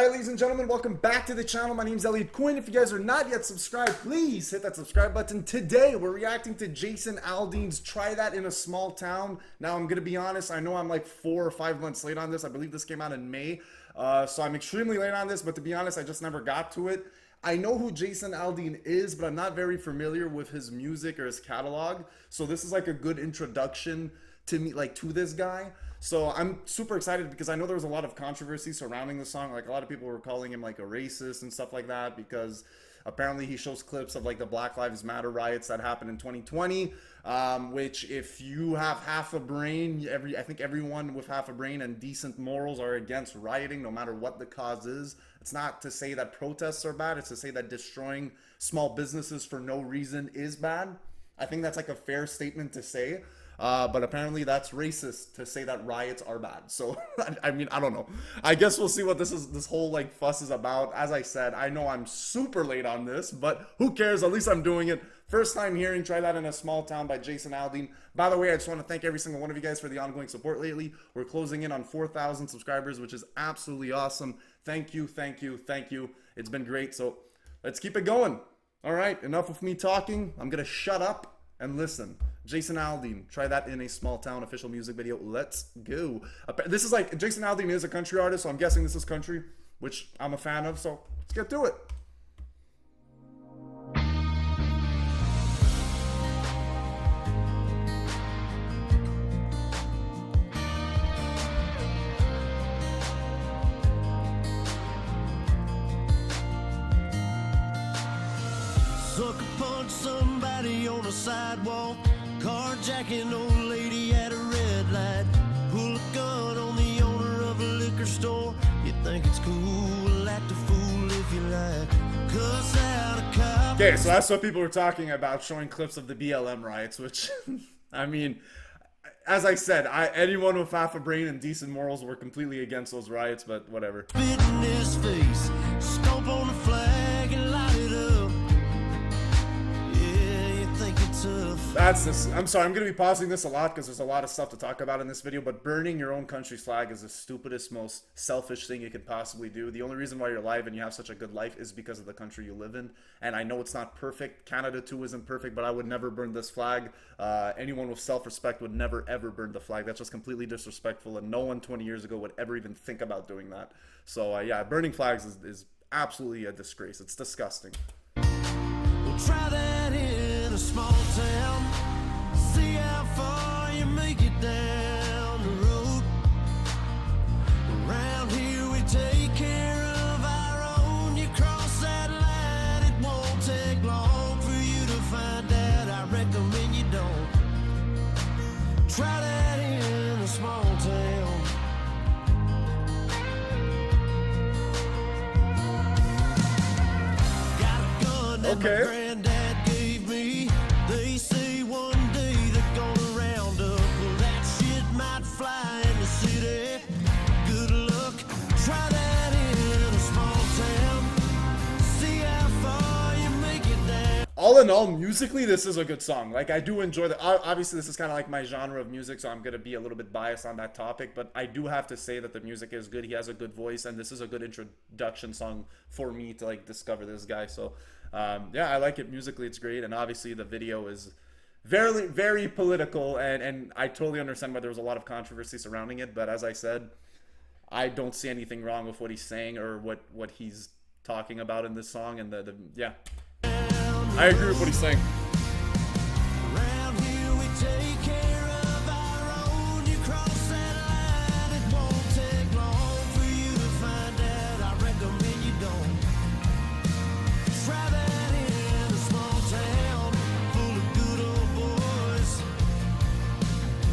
Alright, ladies and gentlemen, welcome back to the channel. My name is ALITTLE. If you guys are not yet subscribed, please hit that subscribe button. Today, we're reacting to Jason Aldean's Try That in a Small Town. Now, I'm going to be honest, I know I'm like 4 or 5 months late on this. I believe this came out in May. So I'm extremely late on this, but to be honest, I just never got to it. I know who Jason Aldean is, but I'm not very familiar with his music or his catalog. So this is like a good introduction to me, like to this guy. So I'm super excited because I know there was a lot of controversy surrounding the song. Like a lot of people were calling him like a racist and stuff like that because apparently he shows clips of like the Black Lives Matter riots that happened in 2020, which if you have half a brain, I think everyone with half a brain and decent morals are against rioting no matter what the cause is. It's not to say that protests are bad. It's to say that destroying small businesses for no reason is bad. I think that's like a fair statement to say. But apparently that's racist to say that riots are bad. So, I mean, I don't know. I guess we'll see what this whole like fuss is about. As I said, I know I'm super late on this, but who cares? At least I'm doing it. First time hearing Try That in a Small Town by Jason Aldean. By the way, I just want to thank every single one of you guys for the ongoing support lately. We're closing in on 4,000 subscribers, which is absolutely awesome. Thank you, thank you, thank you. It's been great. So let's keep it going. All right, enough of me talking. I'm going to shut up and listen. Jason Aldean, Try That in a Small Town official music video. Let's go. This is like, Jason Aldean is a country artist, so I'm guessing this is country, which I'm a fan of, so let's get to it. Sucker punch somebody on the sidewalk, carjacking old lady at a red light, pull a gun on the owner of a liquor store. You think it's cool, act a fool if you like, cuss out a cop. Okay, so that's what people were talking about, showing clips of the BLM riots, which, I mean, as I said, anyone with half a brain and decent morals were completely against those riots, but whatever. Spit in his face, stomp on the flag and light it up. That's this. I'm sorry, I'm going to be pausing this a lot because there's a lot of stuff to talk about in this video, but burning your own country's flag is the stupidest, most selfish thing you could possibly do. The only reason why you're alive and you have such a good life is because of the country you live in. And I know it's not perfect. Canada too isn't perfect, but I would never burn this flag. Anyone with self-respect would never ever burn the flag. That's just completely disrespectful, and no one 20 years ago would ever even think about doing that. So yeah, burning flags is absolutely a disgrace. It's disgusting. We'll try that in a small town, see how far you make it down the road. Around here we take care of our own. You cross that line, it won't take long for you to find out. I recommend you don't try that in a small town. Got a gun that my granddad gave me. They say one day they're gonna round up. Well, that shit might fly in the city. Good luck, try that in a small town. See how far you make it down. All in all, musically, this is a good song. Like, I do enjoy the. Obviously, this is kind of like my genre of music, so I'm gonna be a little bit biased on that topic. But I do have to say that the music is good. He has a good voice, and this is a good introduction song for me to like discover this guy. So, yeah, I like it musically. It's great, and obviously the video is very, very political, and I totally understand why there was a lot of controversy surrounding it. But as I said, I don't see anything wrong with what he's saying or what he's talking about in this song, and yeah. I agree with what he's saying. Around here we take care of our own. You cross that line, it won't take long for you to find out. I recommend you don't try that in a small town full of good old boys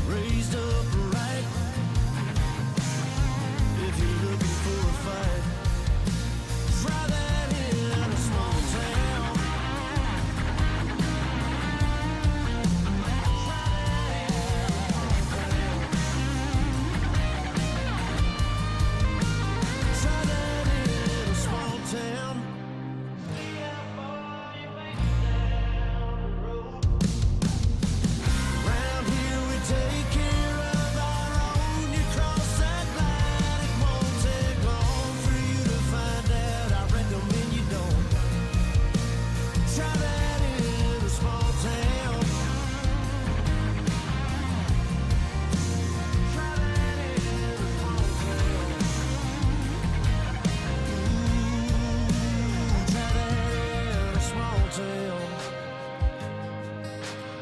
raised up right. If you're looking for a fight, try that in a small town.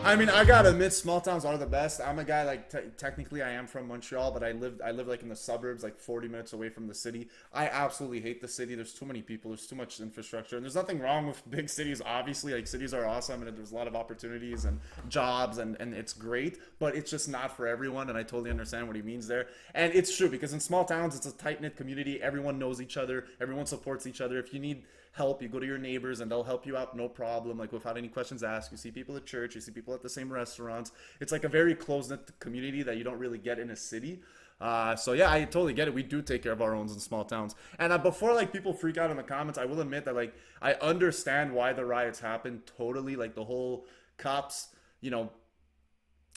I mean, I gotta admit, small towns are the best. I'm a guy like technically I am from Montreal, but I live like in the suburbs, like 40 minutes away from the city. I absolutely hate the city. There's too many people. There's too much infrastructure, and there's nothing wrong with big cities. Obviously, like cities are awesome, and there's a lot of opportunities and jobs, and it's great. But it's just not for everyone, and I totally understand what he means there. And it's true because in small towns, it's a tight knit community. Everyone knows each other. Everyone supports each other. If you need help, you go to your neighbors and they'll help you out, no problem, like without any questions asked. You see people at church, you see people at the same restaurants. It's like a very close-knit community that you don't really get in a city. So yeah, I totally get it. We do take care of our own in small towns. And before like people freak out in the comments, I will admit that like I understand why the riots happened totally. Like the whole cops,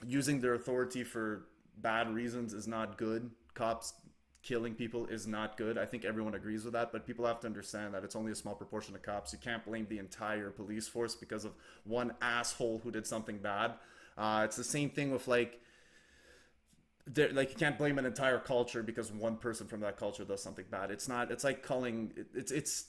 using their authority for bad reasons is not good. Cops killing people is not good. I think everyone agrees with that, but people have to understand that it's only a small proportion of cops. You can't blame the entire police force because of one asshole who did something bad. It's the same thing with like you can't blame an entire culture because one person from that culture does something bad. It's not. It's like calling. It's.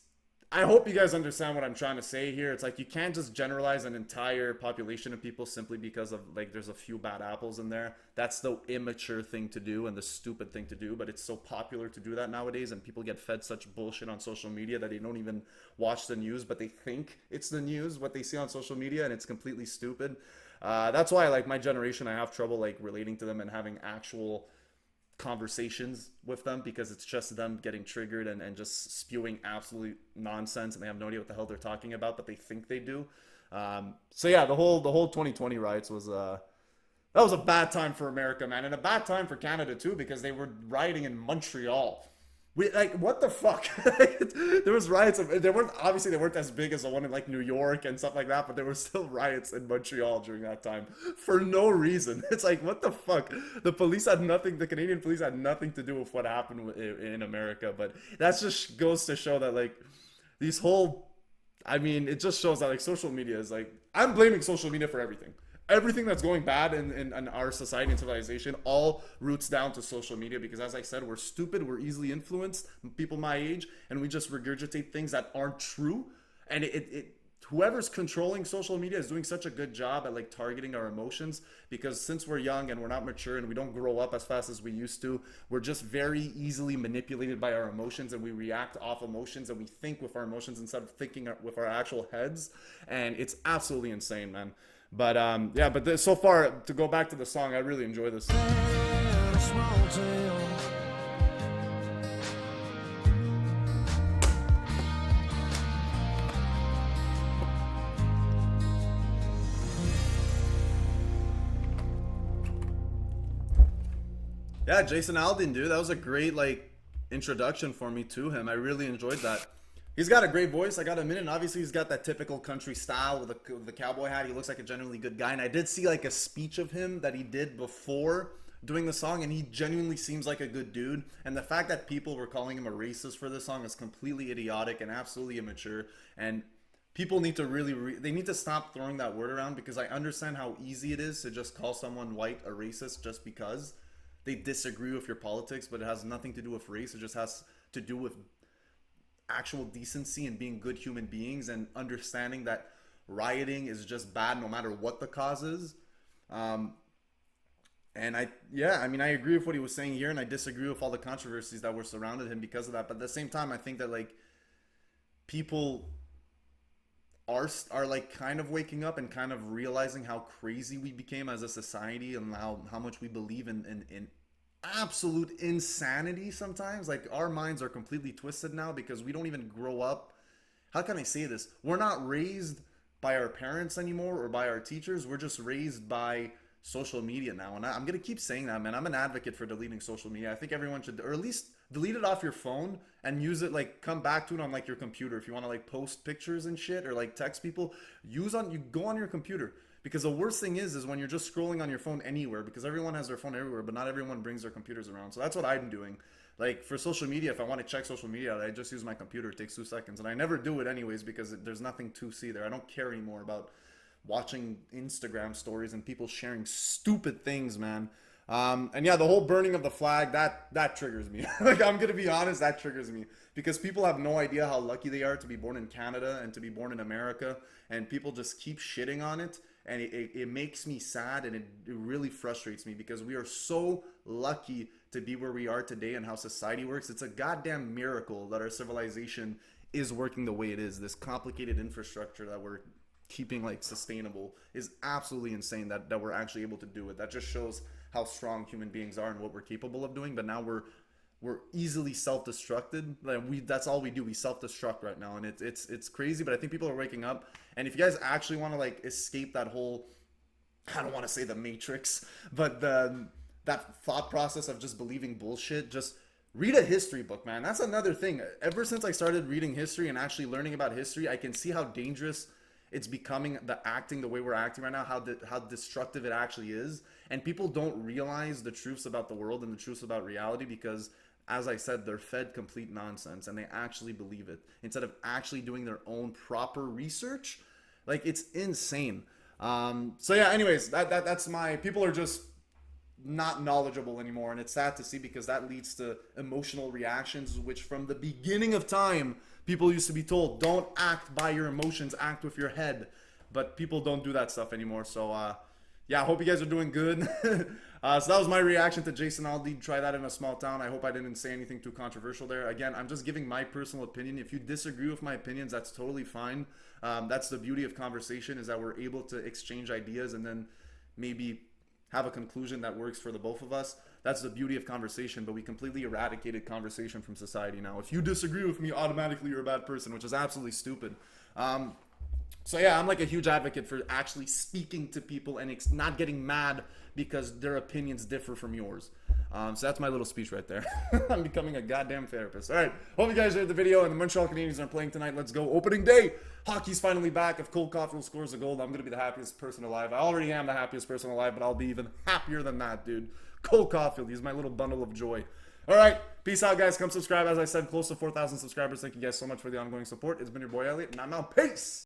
I hope you guys understand what I'm trying to say here. It's like you can't just generalize an entire population of people simply because of like there's a few bad apples in there. That's the immature thing to do and the stupid thing to do, but it's so popular to do that nowadays, and people get fed such bullshit on social media that they don't even watch the news, but they think it's the news, what they see on social media, and it's completely stupid. That's why like my generation, I have trouble like relating to them and having actual conversations with them because it's just them getting triggered and just spewing absolute nonsense, and they have no idea what the hell they're talking about, but they think they do. So yeah, the whole 2020 riots was that was a bad time for America, man, and a bad time for Canada too because they were rioting in Montreal. Like what the fuck? There was riots. They weren't as big as the one in like New York and stuff like that, but there were still riots in Montreal during that time for no reason. It's like what the fuck? The Canadian police had nothing to do with what happened in America. But that just goes to show that like it just shows that like social media is like I'm blaming social media for everything. Everything that's going bad in our society and civilization all roots down to social media because, as I said, we're stupid, we're easily influenced, people my age, and we just regurgitate things that aren't true. And whoever's controlling social media is doing such a good job at like targeting our emotions because since we're young and we're not mature and we don't grow up as fast as we used to, we're just very easily manipulated by our emotions and we react off emotions and we think with our emotions instead of thinking with our actual heads. And it's absolutely insane, man. But so far, to go back to the song, I really enjoy this. Yeah, Jason Aldean, dude, that was a great like introduction for me to him. I really enjoyed that. He's got a great voice, I gotta admit it, and obviously he's got that typical country style with the cowboy hat. He looks like a genuinely good guy, and I did see like a speech of him that he did before doing the song, and he genuinely seems like a good dude. And the fact that people were calling him a racist for this song is completely idiotic and absolutely immature, and people need to they need to stop throwing that word around because I understand how easy it is to just call someone white a racist just because they disagree with your politics, but it has nothing to do with race. It just has to do with actual decency and being good human beings and understanding that rioting is just bad no matter what the cause is. And I agree with what he was saying here, and I disagree with all the controversies that were surrounded him because of that. But at the same time, I think that like people are like kind of waking up and kind of realizing how crazy we became as a society and how much we believe in absolute insanity sometimes. Like our minds are completely twisted now because we don't even grow up. How can I say this? We're not raised by our parents anymore or by our teachers. We're just raised by social media now. And I'm going to keep saying that, man. I'm an advocate for deleting social media. I think everyone should, or at least delete it off your phone and use it, like come back to it on like your computer. If you want to like post pictures and shit or like text people, you go on your computer. Because the worst thing is when you're just scrolling on your phone anywhere, because everyone has their phone everywhere, but not everyone brings their computers around. So that's what I'm doing. Like for social media, if I want to check social media, I just use my computer. It takes 2 seconds. And I never do it anyways because there's nothing to see there. I don't care anymore about watching Instagram stories and people sharing stupid things, man. And yeah, the whole burning of the flag, that triggers me. Like, I'm going to be honest, that triggers me. Because people have no idea how lucky they are to be born in Canada and to be born in America. And people just keep shitting on it. And it makes me sad, and it really frustrates me because we are so lucky to be where we are today and how society works. It's a goddamn miracle that our civilization is working the way it is. This complicated infrastructure that we're keeping like sustainable is absolutely insane that we're actually able to do it. That just shows how strong human beings are and what we're capable of doing. But now we're easily self-destructed. Like that's all we do. We self-destruct right now, and it's crazy. But I think people are waking up. And if you guys actually want to like escape that whole, I don't want to say the matrix, but that thought process of just believing bullshit, just read a history book, man. That's another thing. Ever since I started reading history and actually learning about history, I can see how dangerous it's becoming, the way we're acting right now, how destructive it actually is. And people don't realize the truths about the world and the truths about reality because, as I said, they're fed complete nonsense and they actually believe it instead of actually doing their own proper research. Like, it's insane. So yeah, anyways, that's my, people are just not knowledgeable anymore, and it's sad to see because that leads to emotional reactions, which from the beginning of time people used to be told, don't act by your emotions, act with your head. But people don't do that stuff anymore. So yeah, I hope you guys are doing good. So that was my reaction to Jason Aldean. Try that in a small town. I hope I didn't say anything too controversial there. Again, I'm just giving my personal opinion. If you disagree with my opinions, that's totally fine. That's the beauty of conversation, is that we're able to exchange ideas and then maybe have a conclusion that works for the both of us. That's the beauty of conversation, but we completely eradicated conversation from society now. If you disagree with me, automatically you're a bad person, which is absolutely stupid. So yeah, I'm like a huge advocate for actually speaking to people and not getting mad because their opinions differ from yours. So that's my little speech right there. I'm becoming a goddamn therapist. All right, hope you guys enjoyed the video. And the Montreal Canadiens are playing tonight. Let's go. Opening day. Hockey's finally back. If Cole Caulfield scores a goal, I'm going to be the happiest person alive. I already am the happiest person alive, but I'll be even happier than that, dude. Cole Caulfield, he's my little bundle of joy. All right, peace out, guys. Come subscribe. As I said, close to 4,000 subscribers. Thank you guys so much for the ongoing support. It's been your boy, Elliot, and I'm out. Peace.